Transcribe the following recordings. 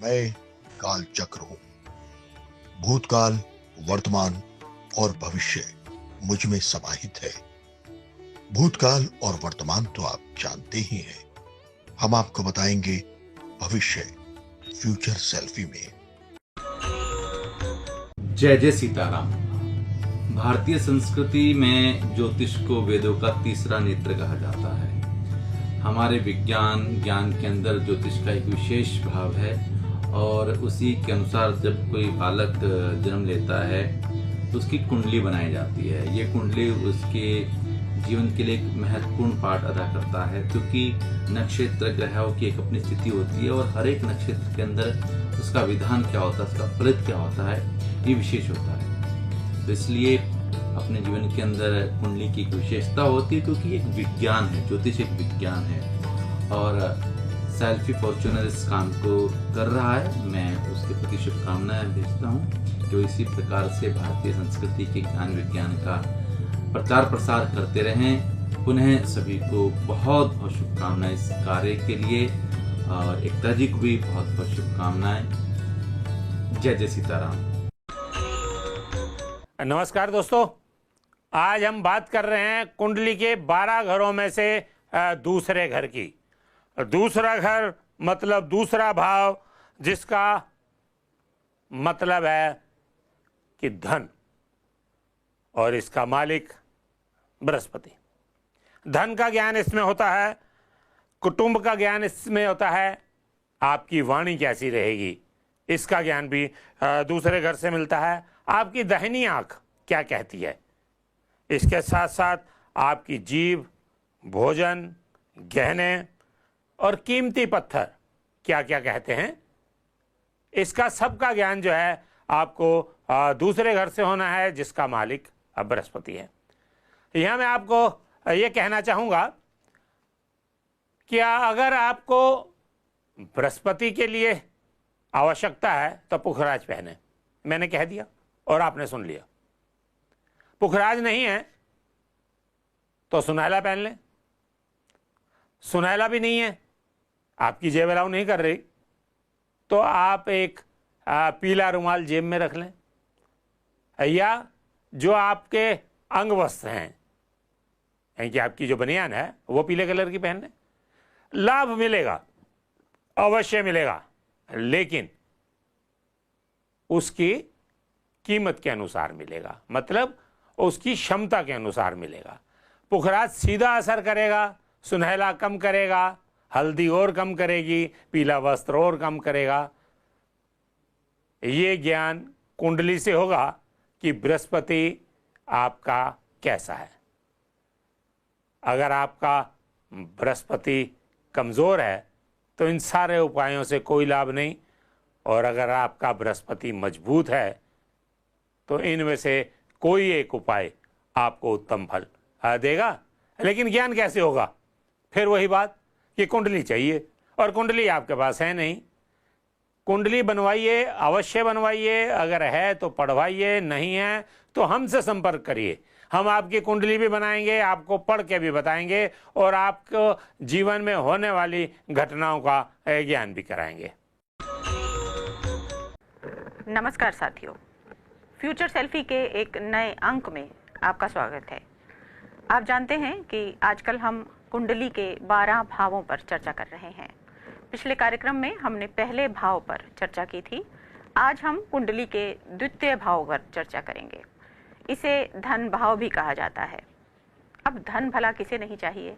मैं काल चक्र हूं। भूतकाल, वर्तमान और भविष्य मुझ में समाहित है। भूतकाल और वर्तमान तो आप जानते ही हैं। हम आपको बताएंगे भविष्य फ्यूचर सेल्फी में। जय जय सीताराम। भारतीय संस्कृति में ज्योतिष को वेदों का तीसरा नेत्र कहा जाता है। हमारे विज्ञान ज्ञान के अंदर ज्योतिष का एक विशेष भाव है और उसी के अनुसार जब कोई बालक जन्म लेता है तो उसकी कुंडली बनाई जाती है। ये कुंडली उसके जीवन के लिए एक महत्वपूर्ण पार्ट अदा करता है, क्योंकि नक्षत्र ग्रहों की एक अपनी स्थिति होती है और हर एक नक्षत्र के अंदर उसका विधान क्या होता है, उसका फलित क्या होता है, ये विशेष होता है। तो इसलिए अपने जीवन के अंदर कुंडली की एक विशेषता होती है, क्योंकि एक विज्ञान है, ज्योतिष एक विज्ञान है और सेल्फी फॉर्च्यूनर इस काम को कर रहा है। मैं उसके प्रति शुभकामनाएं भेजता हूँ जो इसी प्रकार से भारतीय संस्कृति के ज्ञान विज्ञान का प्रचार प्रसार करते रहें। पुनः सभी को बहुत बहुत शुभकामनाएं इस कार्य के लिए और एकता जी को भी बहुत बहुत शुभकामनाएं। जय जय सीताराम। नमस्कार दोस्तों, आज हम बात कर रहे हैं कुंडली के 12 घरों में से दूसरे घर की। दूसरा घर मतलब दूसरा भाव, जिसका मतलब है कि धन, और इसका मालिक बृहस्पति। धन का ज्ञान इसमें होता है, कुटुंब का ज्ञान इसमें होता है, आपकी वाणी कैसी रहेगी इसका ज्ञान भी दूसरे घर से मिलता है। आपकी दाहिनी आंख क्या कहती है, इसके साथ साथ आपकी जीभ, भोजन, गहने और कीमती पत्थर क्या क्या कहते हैं, इसका सबका ज्ञान जो है आपको दूसरे घर से होना है, जिसका मालिक बृहस्पति है। यह मैं आपको ये कहना चाहूँगा कि अगर आपको बृहस्पति के लिए आवश्यकता है तो पुखराज पहने। मैंने कह दिया और आपने सुन लिया। पुखराज नहीं है तो सुनैला पहन लें। सुनैला भी नहीं है, आपकी जेब अलाउ नहीं कर रही, तो आप एक पीला रुमाल जेब में रख लें, या जो आपके अंग वस्त्र हैं, यानी कि आपकी जो बनियान है वो पीले कलर की पहन लें। लाभ मिलेगा, अवश्य मिलेगा, लेकिन उसकी कीमत के अनुसार मिलेगा, मतलब उसकी क्षमता के अनुसार मिलेगा। पुखराज सीधा असर करेगा, सुनहला कम करेगा, हल्दी और कम करेगी, पीला वस्त्र और कम करेगा। ये ज्ञान कुंडली से होगा कि बृहस्पति आपका कैसा है। अगर आपका बृहस्पति कमज़ोर है तो इन सारे उपायों से कोई लाभ नहीं, और अगर आपका बृहस्पति मजबूत है तो इनमें से कोई एक उपाय आपको उत्तम फल देगा। लेकिन ज्ञान कैसे होगा? फिर वही बात कि कुंडली चाहिए, और कुंडली आपके पास है नहीं। कुंडली बनवाइए, अवश्य बनवाइए, अगर है तो पढ़वाइए, नहीं है तो हमसे संपर्क करिए। हम आपकी कुंडली भी बनाएंगे, आपको पढ़ के भी बताएंगे और आपको जीवन में होने वाली घटनाओं का ज्ञान भी कराएंगे। नमस्कार साथियों, फ्यूचर सेल्फी के एक नए अंक में आपका स्वागत है। आप जानते हैं कि आजकल हम कुंडली के 12 भावों पर चर्चा कर रहे हैं। पिछले कार्यक्रम में हमने पहले भाव पर चर्चा की थी। आज हम कुंडली के द्वितीय भाव पर चर्चा करेंगे। इसे धन भाव भी कहा जाता है। अब धन भला किसे नहीं चाहिए।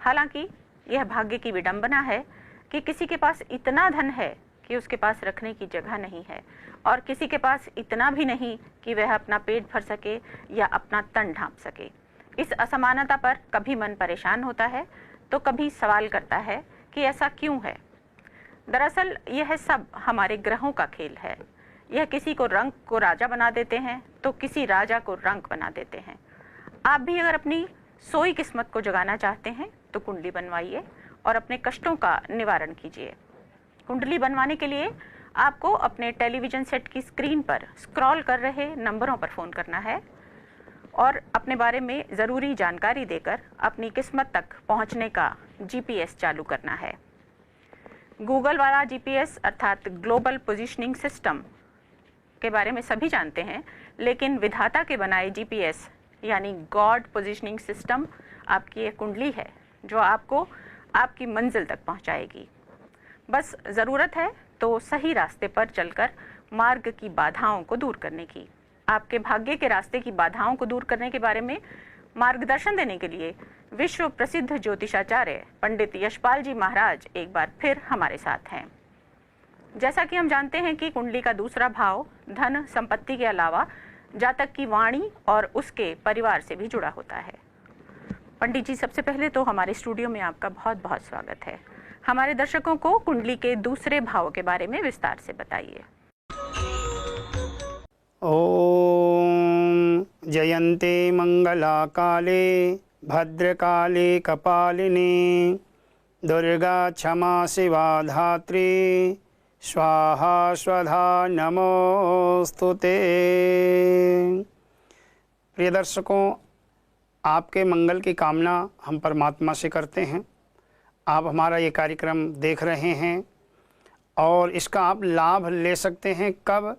हालांकि यह भाग्य की विडंबना है कि किसी के पास इतना धन है कि उसके पास रखने की जगह नहीं है, और किसी के पास इतना भी नहीं कि वह अपना पेट भर सके या अपना तन ढांप सके। इस असमानता पर कभी मन परेशान होता है तो कभी सवाल करता है कि ऐसा क्यों है। दरअसल यह सब हमारे ग्रहों का खेल है। यह किसी को रंक को राजा बना देते हैं तो किसी राजा को रंक बना देते हैं। आप भी अगर अपनी सोई किस्मत को जगाना चाहते हैं तो कुंडली बनवाइए और अपने कष्टों का निवारण कीजिए। कुंडली बनवाने के लिए आपको अपने टेलीविजन सेट की स्क्रीन पर स्क्रॉल कर रहे नंबरों पर फ़ोन करना है और अपने बारे में ज़रूरी जानकारी देकर अपनी किस्मत तक पहुंचने का GPS चालू करना है। गूगल वाला जीपीएस अर्थात ग्लोबल पोजीशनिंग सिस्टम के बारे में सभी जानते हैं, लेकिन विधाता के बनाए जीपीएस यानी गॉड पोजीशनिंग सिस्टम आपकी एक कुंडली है जो आपको आपकी मंजिल तक पहुंचाएगी। बस ज़रूरत है तो सही रास्ते पर चलकर मार्ग की बाधाओं को दूर करने की। आपके भाग्य के रास्ते की बाधाओं को दूर करने के बारे में मार्गदर्शन देने के लिए विश्व प्रसिद्ध ज्योतिषाचार्य पंडित यशपाल जी महाराज एक बार फिर हमारे साथ हैं। जैसा कि हम जानते हैं कि कुंडली का दूसरा भाव धन संपत्ति के अलावा जातक की वाणी और उसके परिवार से भी जुड़ा होता है। पंडित जी, सबसे पहले तो हमारे स्टूडियो में आपका बहुत बहुत स्वागत है। हमारे दर्शकों को कुंडली के दूसरे भाव के बारे में विस्तार से बताइए। ओम जयन्ते मंगला काले भद्रकाले कपालिनी दुर्गा क्षमा शिवा धात्री स्वाहा स्वधा नमोस्तुते। प्रिय दर्शकों, आपके मंगल की कामना हम परमात्मा से करते हैं। आप हमारा ये कार्यक्रम देख रहे हैं और इसका आप लाभ ले सकते हैं कब?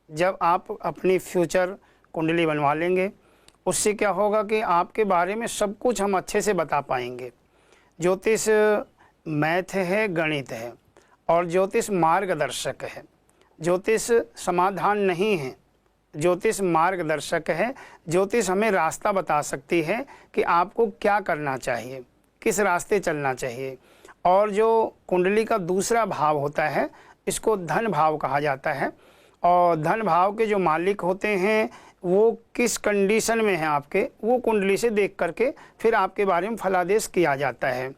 जब आप अपनी फ्यूचर कुंडली बनवा लेंगे। उससे क्या होगा कि आपके बारे में सब कुछ हम अच्छे से बता पाएंगे। ज्योतिष मैथ है, गणित है और ज्योतिष मार्गदर्शक है। ज्योतिष समाधान नहीं है, ज्योतिष मार्गदर्शक है। ज्योतिष हमें रास्ता बता सकती है कि आपको क्या करना चाहिए, किस रास्ते चलना चाहिए। और जो कुंडली का दूसरा भाव होता है इसको धन भाव कहा जाता है। और धन भाव के जो मालिक होते हैं वो किस कंडीशन में हैं आपके, वो कुंडली से देख करके फिर आपके बारे में फलादेश किया जाता है।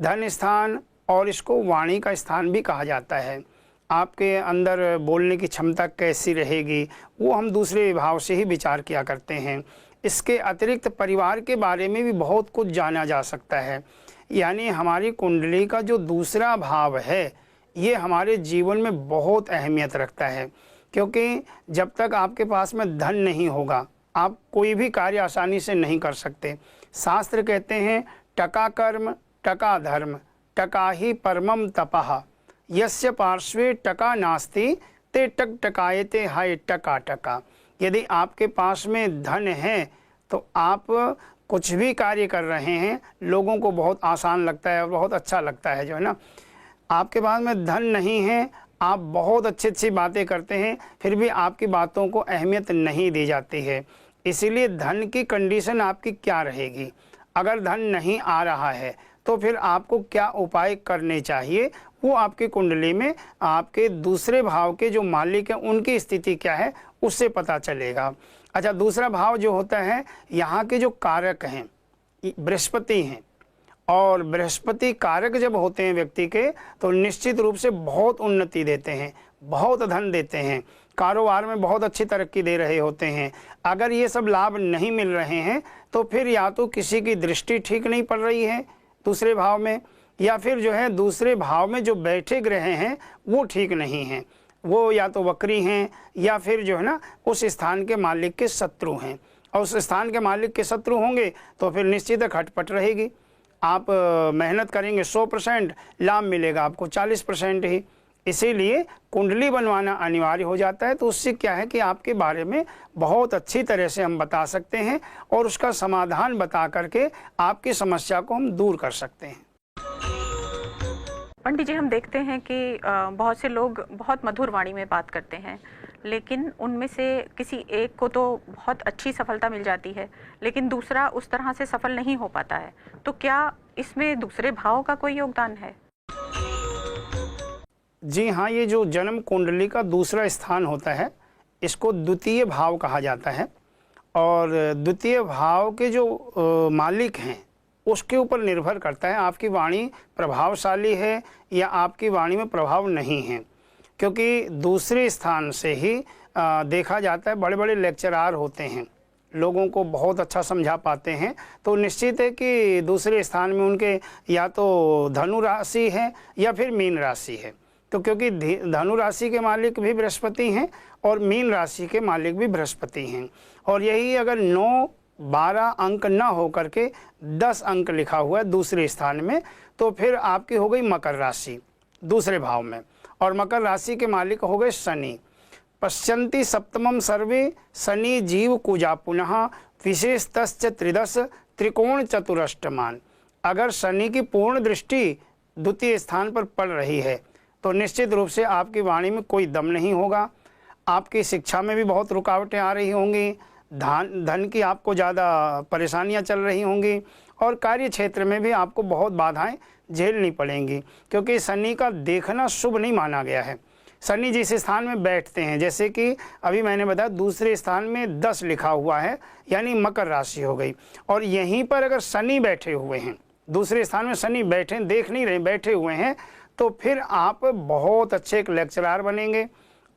धन स्थान और इसको वाणी का स्थान भी कहा जाता है। आपके अंदर बोलने की क्षमता कैसी रहेगी वो हम दूसरे भाव से ही विचार किया करते हैं। इसके अतिरिक्त परिवार के बारे में भी बहुत कुछ जाना जा सकता है। यानी हमारी कुंडली का जो दूसरा भाव है ये हमारे जीवन में बहुत अहमियत रखता है, क्योंकि जब तक आपके पास में धन नहीं होगा आप कोई भी कार्य आसानी से नहीं कर सकते। शास्त्र कहते हैं टका कर्म टका धर्म टका ही परमम तपः यस्य पार्श्वे टका नास्ति ते टक टकायते हाय टका टका। यदि आपके पास में धन है तो आप कुछ भी कार्य कर रहे हैं लोगों को बहुत आसान लगता है और बहुत अच्छा लगता है, जो है ना। आपके पास में धन नहीं है, आप बहुत अच्छी अच्छी बातें करते हैं फिर भी आपकी बातों को अहमियत नहीं दी जाती है। इसीलिए धन की कंडीशन आपकी क्या रहेगी। अगर धन नहीं आ रहा है तो फिर आपको क्या उपाय करने चाहिए वो आपकी कुंडली में आपके दूसरे भाव के जो मालिक हैं उनकी स्थिति क्या है उससे पता चलेगा। अच्छा, दूसरा भाव जो होता है यहाँ के जो कारक हैं बृहस्पति हैं, और बृहस्पति कारक जब होते हैं व्यक्ति के तो निश्चित रूप से बहुत उन्नति देते हैं, बहुत धन देते हैं, कारोबार में बहुत अच्छी तरक्की दे रहे होते हैं। अगर ये सब लाभ नहीं मिल रहे हैं तो फिर या तो किसी की दृष्टि ठीक नहीं पड़ रही है दूसरे भाव में, या फिर जो है दूसरे भाव में जो बैठे ग्रह हैं वो ठीक नहीं हैं, वो या तो वक्री हैं या फिर जो है ना उस स्थान के मालिक के शत्रु हैं। और उस स्थान के मालिक के शत्रु होंगे तो फिर निश्चित खटपट रहेगी। आप मेहनत करेंगे 100%, लाभ मिलेगा आपको 40% ही। इसीलिए कुंडली बनवाना अनिवार्य हो जाता है। तो उससे क्या है कि आपके बारे में बहुत अच्छी तरह से हम बता सकते हैं और उसका समाधान बता करके आपकी समस्या को हम दूर कर सकते हैं। पंडित जी, हम देखते हैं कि बहुत से लोग बहुत मधुर वाणी में बात करते हैं, लेकिन उनमें से किसी एक को तो बहुत अच्छी सफलता मिल जाती है लेकिन दूसरा उस तरह से सफल नहीं हो पाता है। तो क्या इसमें दूसरे भाव का कोई योगदान है? जी हाँ, ये जो जन्म कुंडली का दूसरा स्थान होता है इसको द्वितीय भाव कहा जाता है। और द्वितीय भाव के जो मालिक हैं उसके ऊपर निर्भर करता है आपकी वाणी प्रभावशाली है या आपकी वाणी में प्रभाव नहीं है। क्योंकि दूसरे स्थान से ही देखा जाता है, बड़े बड़े लेक्चरार होते हैं, लोगों को बहुत अच्छा समझा पाते हैं, तो निश्चित है कि दूसरे स्थान में उनके या तो धनु राशि है या फिर मीन राशि है। तो क्योंकि धनु राशि के मालिक भी बृहस्पति हैं और मीन राशि के मालिक भी बृहस्पति हैं, और यही अगर 9-12 अंक न हो करके 10 अंक लिखा हुआ है दूसरे स्थान में तो फिर आपकी हो गई मकर राशि। दूसरे भाव में, और मकर राशि के मालिक हो गए शनि। पश्यन्ति सप्तमम सर्वे शनि जीव कुजा पुनः विशेषतश्च त्रिदश त्रिकोण चतुरष्टमान। अगर शनि की पूर्ण दृष्टि द्वितीय स्थान पर पड़ रही है तो निश्चित रूप से आपकी वाणी में कोई दम नहीं होगा, आपकी शिक्षा में भी बहुत रुकावटें आ रही होंगी, धन की आपको ज़्यादा परेशानियां चल रही होंगी, और कार्य क्षेत्र में भी आपको बहुत बाधाएं झेलनी पड़ेंगी, क्योंकि शनि का देखना शुभ नहीं माना गया है। शनि जिस स्थान में बैठते हैं, जैसे कि अभी मैंने बताया दूसरे स्थान में 10 लिखा हुआ है, यानी मकर राशि हो गई, और यहीं पर अगर शनि बैठे हुए हैं, दूसरे स्थान में शनि बैठे, देख नहीं रहे, बैठे हुए हैं, तो फिर आप बहुत अच्छे एक लेक्चरर बनेंगे,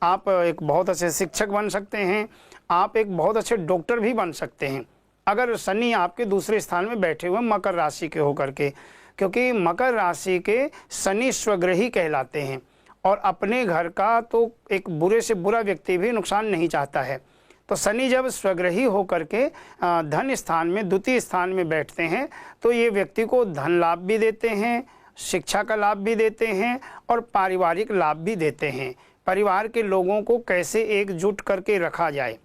आप एक बहुत अच्छे शिक्षक बन सकते हैं, आप एक बहुत अच्छे डॉक्टर भी बन सकते हैं अगर शनि आपके दूसरे स्थान में बैठे हुए मकर राशि के होकर के, क्योंकि मकर राशि के शनि स्वग्रही कहलाते हैं, और अपने घर का तो एक बुरे से बुरा व्यक्ति भी नुकसान नहीं चाहता है। तो शनि जब स्वग्रही होकर के धन स्थान में द्वितीय स्थान में बैठते हैं तो ये व्यक्ति को धन लाभ भी देते हैं, शिक्षा का लाभ भी देते हैं, और पारिवारिक लाभ भी देते हैं। परिवार के लोगों को कैसे एकजुट करके रखा जाए,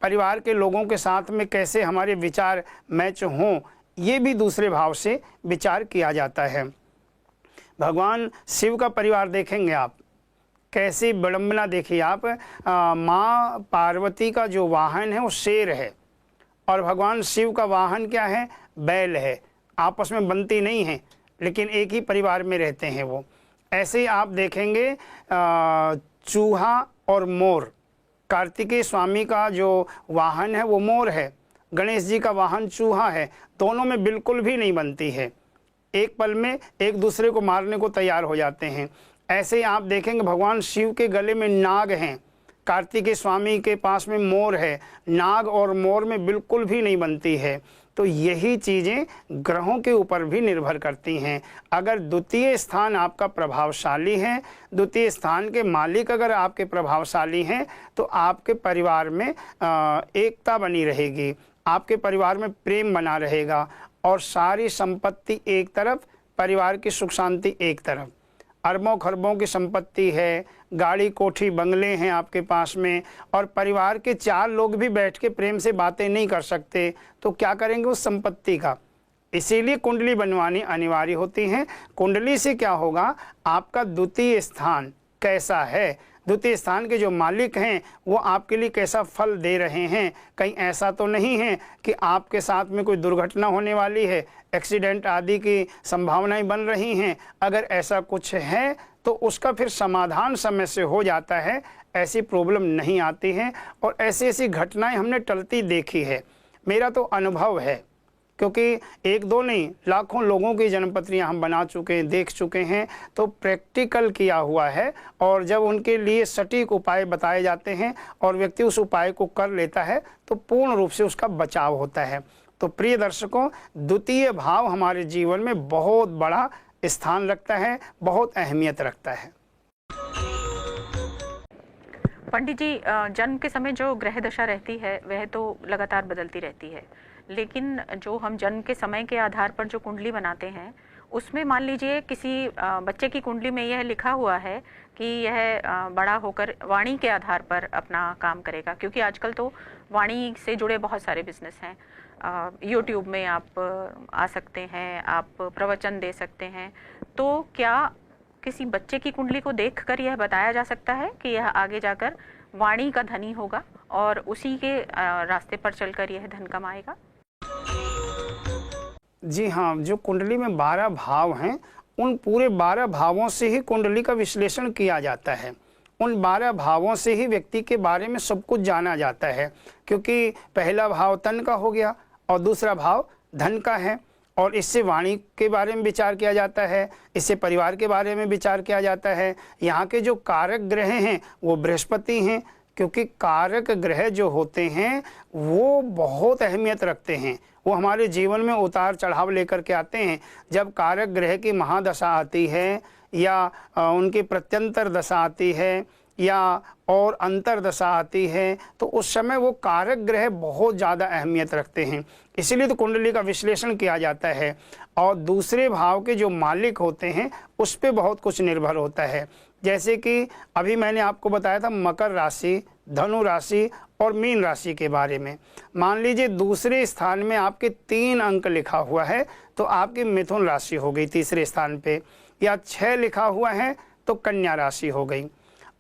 परिवार के लोगों के साथ में कैसे हमारे विचार मैच हों, ये भी दूसरे भाव से विचार किया जाता है। भगवान शिव का परिवार देखेंगे आप, कैसी विडंबना देखिए आप, माँ पार्वती का जो वाहन है वो शेर है, और भगवान शिव का वाहन क्या है, बैल है। आपस में बनती नहीं है, लेकिन एक ही परिवार में रहते हैं वो। ऐसे ही आप देखेंगे चूहा और मोर, कार्तिकेय स्वामी का जो वाहन है वो मोर है, गणेश जी का वाहन चूहा है, दोनों में बिल्कुल भी नहीं बनती है, एक पल में एक दूसरे को मारने को तैयार हो जाते हैं। ऐसे ही आप देखेंगे भगवान शिव के गले में नाग हैं, कार्तिकेय स्वामी के पास में मोर है, नाग और मोर में बिल्कुल भी नहीं बनती है। तो यही चीज़ें ग्रहों के ऊपर भी निर्भर करती हैं। अगर द्वितीय स्थान आपका प्रभावशाली है, द्वितीय स्थान के मालिक अगर आपके प्रभावशाली हैं, तो आपके परिवार में एकता बनी रहेगी, आपके परिवार में प्रेम बना रहेगा, और सारी संपत्ति एक तरफ, परिवार की सुख शांति एक तरफ। अरबों खरबों की संपत्ति है, गाड़ी कोठी बंगले हैं आपके पास में, और परिवार के 4 लोग भी बैठ के प्रेम से बातें नहीं कर सकते, तो क्या करेंगे उस संपत्ति का। इसीलिए कुंडली बनवानी अनिवार्य होती है। कुंडली से क्या होगा, आपका द्वितीय स्थान कैसा है, द्वितीय स्थान के जो मालिक हैं वो आपके लिए कैसा फल दे रहे हैं। कहीं ऐसा तो नहीं है कि आपके साथ में कोई दुर्घटना होने वाली है, एक्सीडेंट आदि की संभावनाएं बन रही हैं। अगर ऐसा कुछ है तो उसका फिर समाधान समय से हो जाता है, ऐसी प्रॉब्लम नहीं आती है, और ऐसी ऐसी घटनाएं हमने टलती देखी है। मेरा तो अनुभव है, क्योंकि 1-2 नहीं, लाखों लोगों की जन्मपत्रियां हम बना चुके हैं, देख चुके हैं, तो प्रैक्टिकल किया हुआ है। और जब उनके लिए सटीक उपाय बताए जाते हैं और व्यक्ति उस उपाय को कर लेता है तो पूर्ण रूप से उसका बचाव होता है। तो प्रिय दर्शकों, द्वितीय भाव हमारे जीवन में बहुत बड़ा स्थान रखता है, बहुत अहमियत रखता है। पंडित जी, जन्म के समय जो ग्रह दशा रहती है वह तो लगातार बदलती रहती है, लेकिन जो हम जन्म के समय के आधार पर जो कुंडली बनाते हैं उसमें मान लीजिए किसी बच्चे की कुंडली में यह लिखा हुआ है कि यह बड़ा होकर वाणी के आधार पर अपना काम करेगा, क्योंकि आजकल तो वाणी से जुड़े बहुत सारे बिजनेस हैं। यूट्यूब में आप आ सकते हैं, आप प्रवचन दे सकते हैं। तो क्या किसी बच्चे की कुंडली को देखकर यह बताया जा सकता है कि यह आगे जाकर वाणी का धनी होगा और उसी के रास्ते पर चलकर यह धन कमाएगा? जी हाँ, जो कुंडली में 12 भाव हैं, उन पूरे 12 भावों से ही कुंडली का विश्लेषण किया जाता है। उन 12 भावों से ही व्यक्ति के बारे में सब कुछ जाना जाता है, क्योंकि पहला भाव तन का हो गया और दूसरा भाव धन का है, और इससे वाणी के बारे में विचार किया जाता है, इससे परिवार के बारे में विचार किया जाता है। यहाँ के जो कारक ग्रह हैं वो बृहस्पति हैं, क्योंकि कारक ग्रह जो होते हैं वो बहुत अहमियत रखते हैं, वो हमारे जीवन में उतार चढ़ाव लेकर के आते हैं। जब कारक ग्रह की महादशा आती है या उनकी प्रत्यंतर दशा आती है या और अंतर्दशा आती है तो उस समय वो कारक ग्रह बहुत ज़्यादा अहमियत रखते हैं। इसीलिए तो कुंडली का विश्लेषण किया जाता है और दूसरे भाव के जो मालिक होते हैं उस पर बहुत कुछ निर्भर होता है। जैसे कि अभी मैंने आपको बताया था मकर राशि, धनु राशि और मीन राशि के बारे में। मान लीजिए दूसरे स्थान में आपके 3 अंक लिखा हुआ है तो आपकी मिथुन राशि हो गई तीसरे स्थान पे, या 6 लिखा हुआ है तो कन्या राशि हो गई।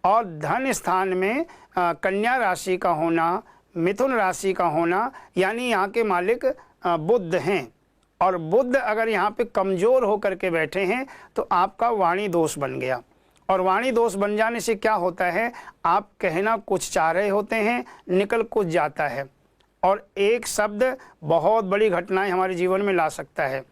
और धन स्थान में कन्या राशि का होना, मिथुन राशि का होना, यानी यहाँ के मालिक बुध हैं। और बुध अगर यहाँ पे कमज़ोर होकर के बैठे हैं तो आपका वाणी दोष बन गया। और वाणी दोष बन जाने से क्या होता है, आप कहना कुछ चाह रहे होते हैं, निकल कुछ जाता है। और एक शब्द बहुत बड़ी घटनाएं हमारे जीवन में ला सकता है।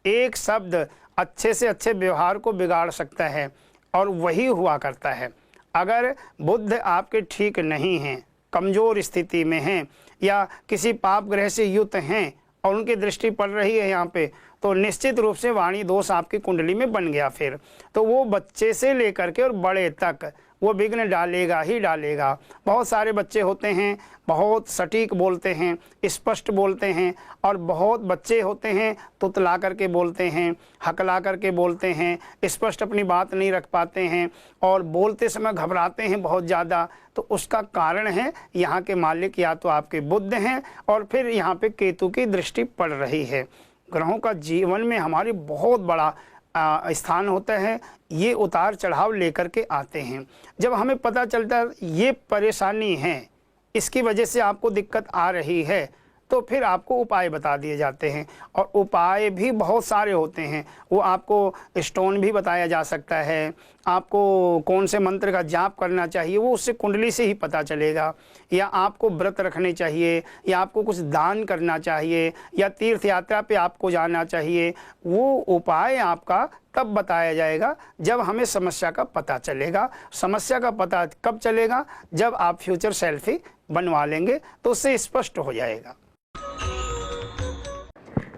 एक शब्द अच्छे से अच्छे व्यवहार को बिगाड़ सकता है और वही हुआ करता है। अगर बुध आपके ठीक नहीं हैं, कमज़ोर स्थिति में हैं या किसी पाप ग्रह से युक्त हैं और उनकी दृष्टि पड़ रही है यहाँ पे, तो निश्चित रूप से वाणी दोष आपकी कुंडली में बन गया। फिर तो वो बच्चे से लेकर के और बड़े तक वो विघ्न डालेगा ही डालेगा। बहुत सारे बच्चे होते हैं बहुत सटीक बोलते हैं, स्पष्ट बोलते हैं, और बहुत बच्चे होते हैं तुतला करके बोलते हैं, हकला करके बोलते हैं, स्पष्ट अपनी बात नहीं रख पाते हैं और बोलते समय घबराते हैं बहुत ज़्यादा। तो उसका कारण है यहाँ के मालिक या तो आपके बुध हैं और फिर यहाँ पे केतु की दृष्टि पड़ रही है। ग्रहों का जीवन में हमारी बहुत बड़ा स्थान होता है। ये उतार चढ़ाव लेकर के आते हैं। जब हमें पता चलता है ये परेशानी है, इसकी वजह से आपको दिक्कत आ रही है, तो फिर आपको उपाय बता दिए जाते हैं। और उपाय भी बहुत सारे होते हैं। वो आपको स्टोन भी बताया जा सकता है, आपको कौन से मंत्र का जाप करना चाहिए वो उससे कुंडली से ही पता चलेगा, या आपको व्रत रखने चाहिए, या आपको कुछ दान करना चाहिए, या तीर्थ यात्रा पे आपको जाना चाहिए। वो उपाय आपका तब बताया जाएगा जब हमें समस्या का पता चलेगा। समस्या का पता कब चलेगा, जब आप फ्यूचर सेल्फी बनवा लेंगे तो उससे स्पष्ट हो जाएगा।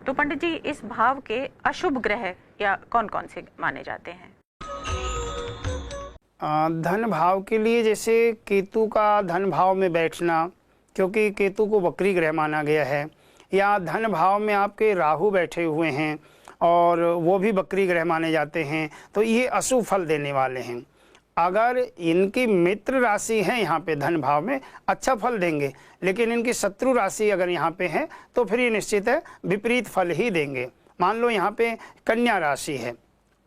तो पंडित जी, इस भाव के अशुभ ग्रह या कौन कौन से माने जाते हैं? धन भाव के लिए जैसे केतु का धन भाव में बैठना, क्योंकि केतु को वक्री ग्रह माना गया है, या धन भाव में आपके राहु बैठे हुए हैं और वो भी वक्री ग्रह माने जाते हैं, तो ये अशुभ फल देने वाले हैं। अगर इनकी मित्र राशि है यहाँ पे धन भाव में, अच्छा फल देंगे, लेकिन इनकी शत्रु राशि अगर यहाँ पे है तो फिर ये निश्चित है विपरीत फल ही देंगे। मान लो यहाँ पे कन्या राशि है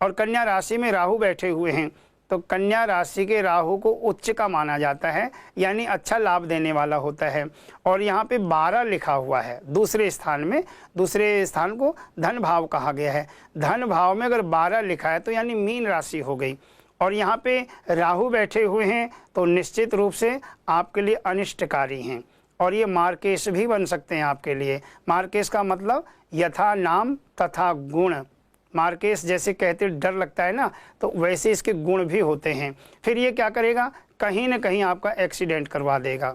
और कन्या राशि में राहु बैठे हुए हैं, तो कन्या राशि के राहु को उच्च का माना जाता है, यानी अच्छा लाभ देने वाला होता है। और यहाँ पे 12 लिखा हुआ है दूसरे स्थान में, दूसरे स्थान को धन भाव कहा गया है। धन भाव में अगर 12 लिखा है तो यानी मीन राशि हो गई, और यहाँ पे राहु बैठे हुए हैं तो निश्चित रूप से आपके लिए अनिष्टकारी हैं। और ये मार्केश भी बन सकते हैं आपके लिए। मार्केश का मतलब यथा नाम तथा गुण। मार्केश जैसे कहते डर लगता है ना, तो वैसे इसके गुण भी होते हैं। फिर ये क्या करेगा, कहीं ना कहीं आपका एक्सीडेंट करवा देगा,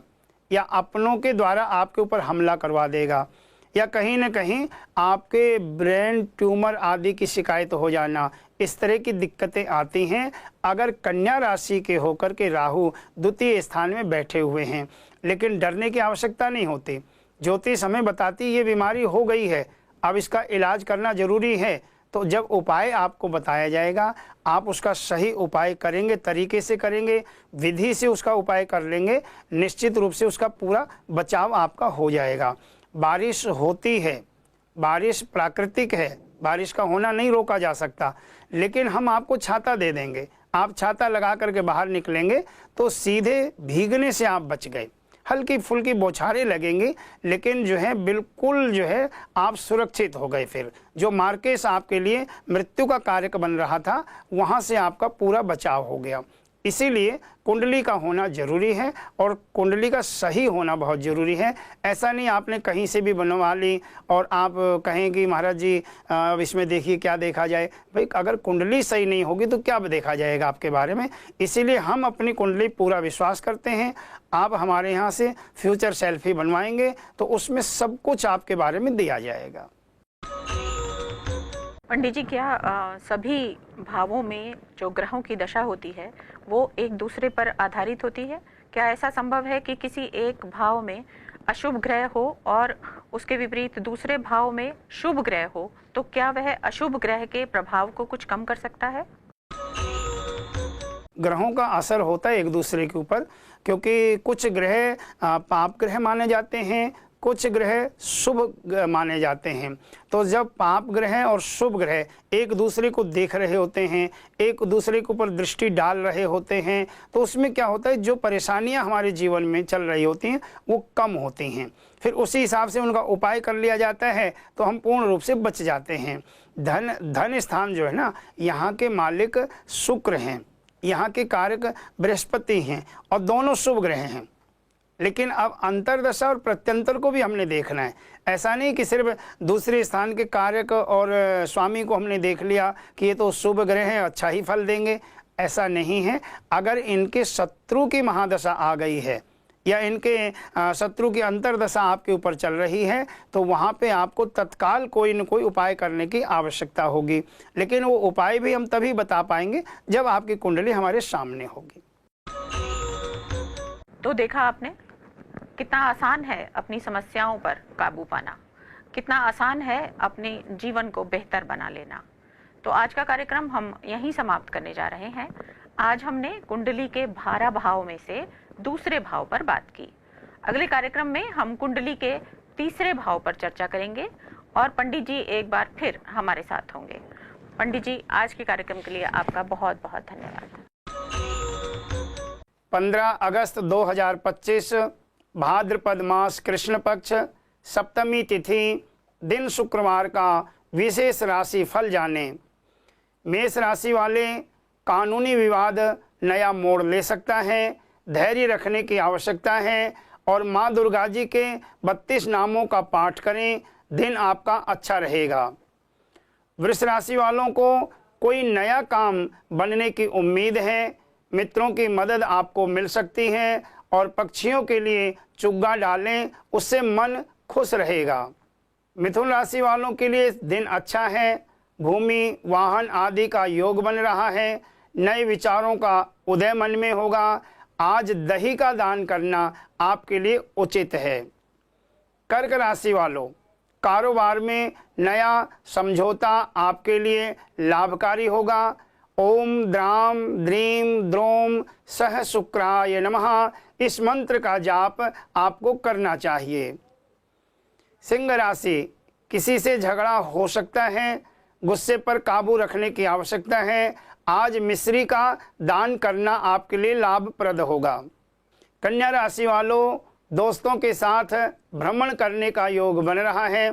या अपनों के द्वारा आपके ऊपर हमला करवा देगा, या कहीं ना कहीं आपके ब्रेन ट्यूमर आदि की शिकायत हो जाना, इस तरह की दिक्कतें आती हैं अगर कन्या राशि के होकर के राहु द्वितीय स्थान में बैठे हुए हैं। लेकिन डरने की आवश्यकता नहीं होती। ज्योतिष हमें बताती ये बीमारी हो गई है, अब इसका इलाज करना जरूरी है। तो जब उपाय आपको बताया जाएगा, आप उसका सही उपाय करेंगे, तरीके से करेंगे, विधि से उसका उपाय कर लेंगे, निश्चित रूप से उसका पूरा बचाव आपका हो जाएगा। बारिश होती है, बारिश प्राकृतिक है, बारिश का होना नहीं रोका जा सकता, लेकिन हम आपको छाता दे देंगे। आप छाता लगा करके बाहर निकलेंगे तो सीधे भीगने से आप बच गए। हल्की फुल्की बौछारें लगेंगी, लेकिन जो है बिल्कुल जो है आप सुरक्षित हो गए। फिर जो मार्केश आपके लिए मृत्यु का कारक बन रहा था, वहाँ से आपका पूरा बचाव हो गया। इसीलिए कुंडली का होना जरूरी है और कुंडली का सही होना बहुत ज़रूरी है। ऐसा नहीं आपने कहीं से भी बनवा ली और आप कहें कि महाराज जी अब इसमें देखिए क्या देखा जाए। भाई अगर कुंडली सही नहीं होगी तो क्या देखा जाएगा आपके बारे में। इसीलिए हम अपनी कुंडली पूरा विश्वास करते हैं। आप हमारे यहाँ से फ्यूचर सेल्फी बनवाएंगे तो उसमें सब कुछ आपके बारे में दिया जाएगा। पंडित जी, क्या सभी भावों में जो ग्रहों की दशा होती है वो एक दूसरे पर आधारित होती है? क्या ऐसा संभव है कि किसी एक भाव में अशुभ ग्रह हो और उसके विपरीत दूसरे भाव में शुभ ग्रह हो, तो क्या वह अशुभ ग्रह के प्रभाव को कुछ कम कर सकता है? ग्रहों का असर होता है एक दूसरे के ऊपर, क्योंकि कुछ ग्रह पाप ग्रह माने जाते हैं, कुछ ग्रह शुभ माने जाते हैं। तो जब पाप ग्रह और शुभ ग्रह एक दूसरे को देख रहे होते हैं, एक दूसरे के ऊपर दृष्टि डाल रहे होते हैं, तो उसमें क्या होता है, जो परेशानियां हमारे जीवन में चल रही होती हैं वो कम होती हैं। फिर उसी हिसाब से उनका उपाय कर लिया जाता है तो हम पूर्ण रूप से बच जाते हैं। धन स्थान जो है ना, यहाँ के मालिक शुक्र हैं, यहाँ के कारक बृहस्पति हैं और दोनों शुभ ग्रह हैं। लेकिन अब अंतरदशा और प्रत्यंतर को भी हमने देखना है। ऐसा नहीं कि सिर्फ दूसरे स्थान के कारक और स्वामी को हमने देख लिया कि ये तो शुभ ग्रह हैं, अच्छा ही फल देंगे, ऐसा नहीं है। अगर इनके शत्रु की महादशा आ गई है या इनके शत्रु की अंतरदशा आपके ऊपर चल रही है तो वहाँ पे आपको तत्काल कोई न कोई उपाय करने की आवश्यकता होगी। लेकिन वो उपाय भी हम तभी बता पाएंगे जब आपकी कुंडली हमारे सामने होगी। तो देखा आपने कितना आसान है अपनी समस्याओं पर काबू पाना, कितना आसान है अपने जीवन को बेहतर बना लेना। तो आज का कार्यक्रम हम यहीं समाप्त करने जा रहे हैं। आज हमने कुंडली के 12 भाव में से दूसरे भाव पर बात की। अगले कार्यक्रम में हम कुंडली के तीसरे भाव पर चर्चा करेंगे और पंडित जी एक बार फिर हमारे साथ होंगे। पंडित जी, आज के कार्यक्रम के लिए आपका बहुत बहुत धन्यवाद। 15 अगस्त 2025 भाद्रपद मास कृष्ण पक्ष सप्तमी तिथि दिन शुक्रवार का विशेष राशि फल जाने। मेष राशि वाले, कानूनी विवाद नया मोड़ ले सकता है, धैर्य रखने की आवश्यकता है और माँ दुर्गा जी के 32 नामों का पाठ करें, दिन आपका अच्छा रहेगा। वृष राशि वालों को कोई नया काम बनने की उम्मीद है, मित्रों की मदद आपको मिल सकती है और पक्षियों के लिए चुग्गा डालें, उससे मन खुश रहेगा। मिथुन राशि वालों के लिए दिन अच्छा है, भूमि वाहन आदि का योग बन रहा है, नए विचारों का उदय मन में होगा। आज दही का दान करना आपके लिए उचित है। कर्क राशि वालों, कारोबार में नया समझौता आपके लिए लाभकारी होगा। ओम द्राम द्रीम द्रोम सह शुक्राय नमः, इस मंत्र का जाप आपको करना चाहिए। सिंह राशि, किसी से झगड़ा हो सकता है, गुस्से पर काबू रखने की आवश्यकता है। आज मिश्री का दान करना आपके लिए लाभप्रद होगा। कन्या राशि वालों, दोस्तों के साथ भ्रमण करने का योग बन रहा है।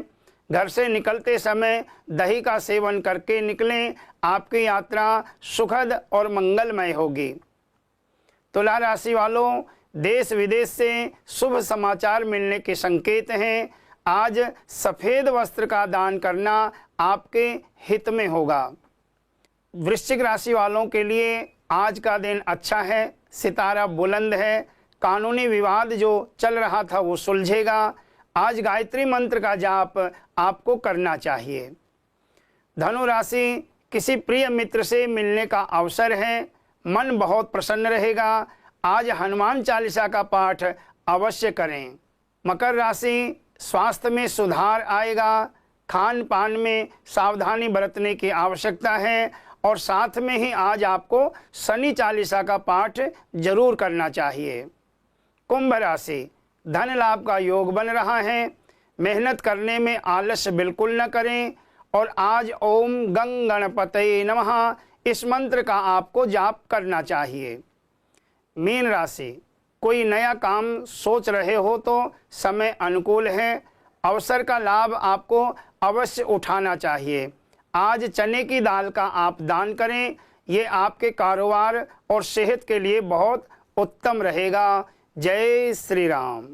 घर से निकलते समय दही का सेवन करके निकलें, आपकी यात्रा सुखद और मंगलमय होगी। तुला राशि वालों, देश विदेश से शुभ समाचार मिलने के संकेत हैं। आज सफ़ेद वस्त्र का दान करना आपके हित में होगा। वृश्चिक राशि वालों के लिए आज का दिन अच्छा है, सितारा बुलंद है, कानूनी विवाद जो चल रहा था वो सुलझेगा। आज गायत्री मंत्र का जाप आपको करना चाहिए। धनु राशि, किसी प्रिय मित्र से मिलने का अवसर है, मन बहुत प्रसन्न रहेगा। आज हनुमान चालीसा का पाठ अवश्य करें। मकर राशि, स्वास्थ्य में सुधार आएगा, खान पान में सावधानी बरतने की आवश्यकता है और साथ में ही आज आपको शनि चालीसा का पाठ जरूर करना चाहिए। कुंभ राशि, धन लाभ का योग बन रहा है, मेहनत करने में आलस्य बिल्कुल न करें और आज ओम गंग गणपतये नमः, इस मंत्र का आपको जाप करना चाहिए। मीन राशि, कोई नया काम सोच रहे हो तो समय अनुकूल है, अवसर का लाभ आपको अवश्य उठाना चाहिए। आज चने की दाल का आप दान करें, ये आपके कारोबार और सेहत के लिए बहुत उत्तम रहेगा। जय श्री राम।